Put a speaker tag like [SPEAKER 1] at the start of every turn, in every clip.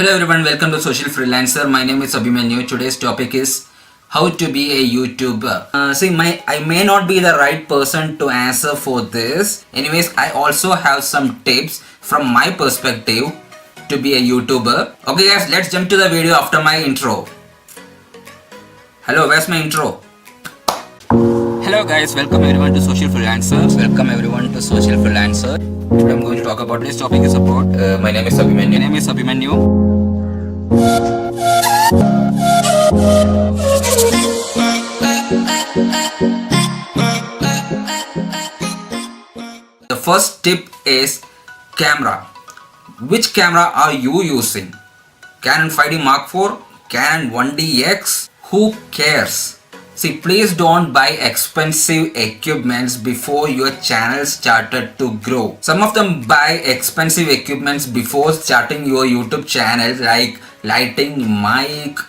[SPEAKER 1] Hello everyone, welcome to Social Freelancer. My name is Abhimanyu. Today's topic is how to be a YouTuber. I may not be the right person to answer for this. Anyways, I also have some tips from my perspective to be a YouTuber. Okay guys, let's jump to the video after my intro. Hello, where's my intro? Hello guys, welcome everyone to Social Freelancer. Welcome everyone to Social Freelancer. Today I'm going to talk about this topic is about my name is Abhimanyu. The first tip is camera. Which camera are you using? Canon 5D Mark IV, Canon 1DX? Who cares? See, please don't buy expensive equipments before your channel started to grow. Some of them buy expensive equipments before starting your YouTube channel, like lighting, mic,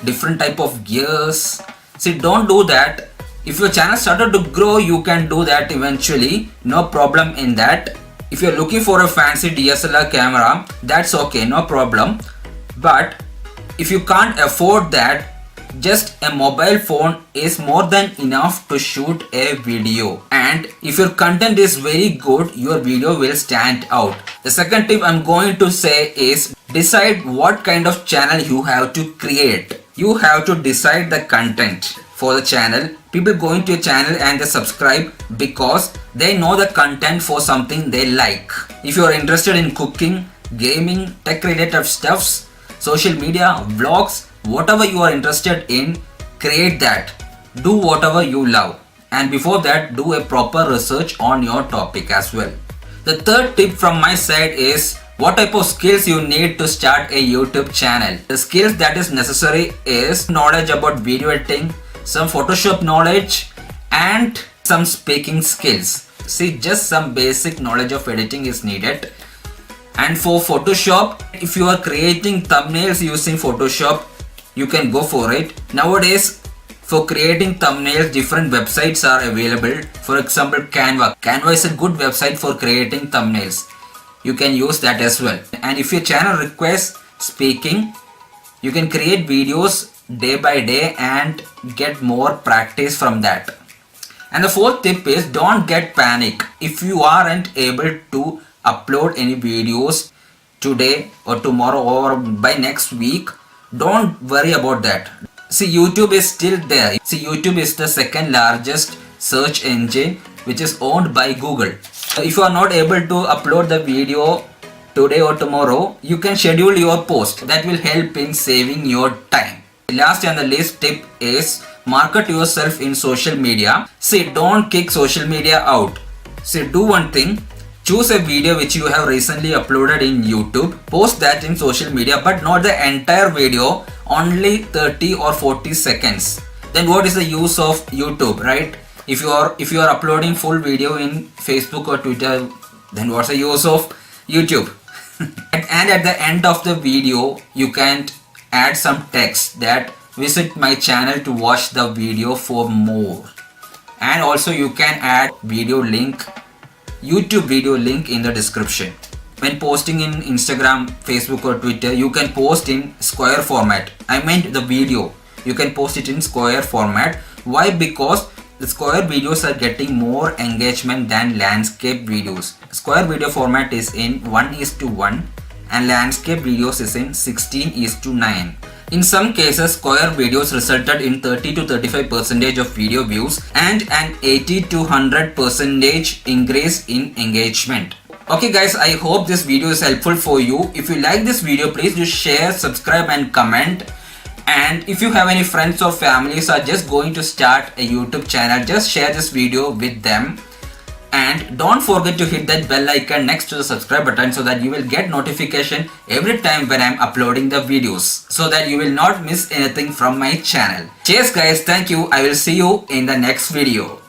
[SPEAKER 1] different type of gears. See, don't do that. If your channel started to grow, you can do that eventually. No problem in that. If you're looking for a fancy DSLR camera, that's okay, no problem. But if you can't afford that, just a mobile phone is more than enough to shoot a video. And if your content is very good, your video will stand out. The second tip I'm going to say is decide what kind of channel you have to create. You have to decide the content for the channel. People go into your channel and they subscribe because they know the content for something they like. If you are interested in cooking, gaming, tech related stuffs, social media, vlogs, whatever you are interested in, create that. Do whatever you love. And before that, do a proper research on your topic as well. The third tip from my side is what type of skills you need to start a YouTube channel. The skills that is necessary is knowledge about video editing, some Photoshop knowledge, and some speaking skills. See, just some basic knowledge of editing is needed. And for Photoshop, if you are creating thumbnails using Photoshop, you can go for it. Nowadays, for creating thumbnails, different websites are available. For example, Canva. Canva is a good website for creating thumbnails. You can use that as well. And if your channel requires speaking, you can create videos day by day and get more practice from that. And the fourth tip is don't get panic. If you aren't able to upload any videos today or tomorrow or by next week, don't worry about that. See, YouTube is still there. See, YouTube is the second largest search engine which is owned by Google. If you are not able to upload the video today or tomorrow, you can schedule your post. That will help in saving your time. The last and the least tip is market yourself in social media. See, don't kick social media out. See, do one thing. Choose a video which you have recently uploaded in YouTube, post that in social media, but not the entire video, only 30 or 40 seconds. Then what is the use of YouTube, right? If you are uploading full video in Facebook or Twitter, then what's the use of YouTube? And at the end of the video, you can add some text that visit my channel to watch the video for more. And also you can add video link, YouTube video link in the description. When posting in Instagram, Facebook or Twitter, you can post in square format. I meant the video. You can post it in square format. Why? Because the square videos are getting more engagement than landscape videos. Square video format is in 1:1 and landscape videos is in 16:9. In some cases, square videos resulted in 30 to 35% of video views and an 80 to 100% increase in engagement. Okay guys, I hope this video is helpful for you. If you like this video, please do share, subscribe and comment. And if you have any friends or families are just going to start a YouTube channel, just share this video with them. And don't forget to hit that bell icon next to the subscribe button so that you will get notification every time when I'm uploading the videos, so that you will not miss anything from my channel. Cheers guys, thank you. I will see you in the next video.